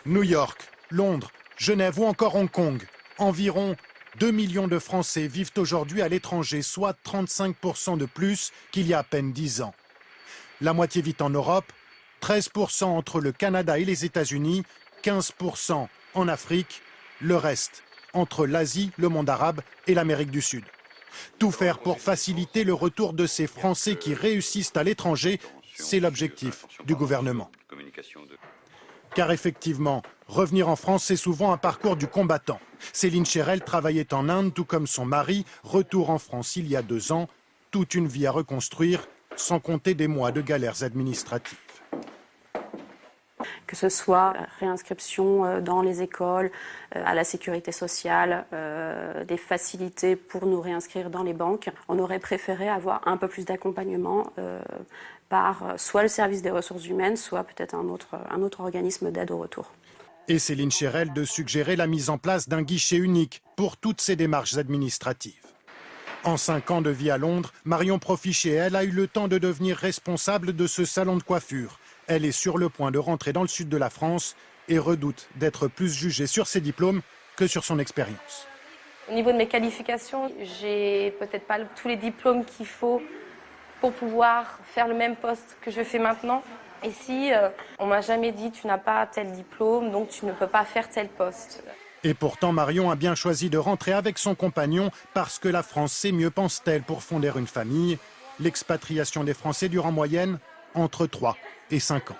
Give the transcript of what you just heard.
New York, Londres, Genève ou encore Hong Kong. Environ 2 millions de Français vivent aujourd'hui à l'étranger, soit 35% de plus qu'il y a à peine 10 ans. La moitié vit en Europe, 13% entre le Canada et les États-Unis, 15% en Afrique, le reste entre l'Asie, le monde arabe et l'Amérique du Sud. Tout faire pour faciliter le retour de ces Français qui réussissent à l'étranger, c'est l'objectif du gouvernement. Car effectivement, revenir en France, c'est souvent un parcours du combattant. Céline Cherel travaillait en Inde, tout comme son mari. Retour en France il y a 2 ans. Toute une vie à reconstruire, sans compter des mois de galères administratives. Que ce soit réinscription dans les écoles, à la sécurité sociale, des facilités pour nous réinscrire dans les banques. On aurait préféré avoir un peu plus d'accompagnement par soit le service des ressources humaines, soit peut-être un autre organisme d'aide au retour. Et Céline Cherel de suggérer la mise en place d'un guichet unique pour toutes ces démarches administratives. En 5 ans de vie à Londres, Marion Profichet, elle, a eu le temps de devenir responsable de ce salon de coiffure. Elle est sur le point de rentrer dans le sud de la France et redoute d'être plus jugée sur ses diplômes que sur son expérience. Au niveau de mes qualifications, j'ai peut-être pas tous les diplômes qu'il faut pour pouvoir faire le même poste que je fais maintenant. Ici, on m'a jamais dit tu n'as pas tel diplôme, donc tu ne peux pas faire tel poste. Et pourtant, Marion a bien choisi de rentrer avec son compagnon parce que la France sait mieux, pense-t-elle, pour fonder une famille. L'expatriation des Français dure en moyenne entre 3 et 5 ans.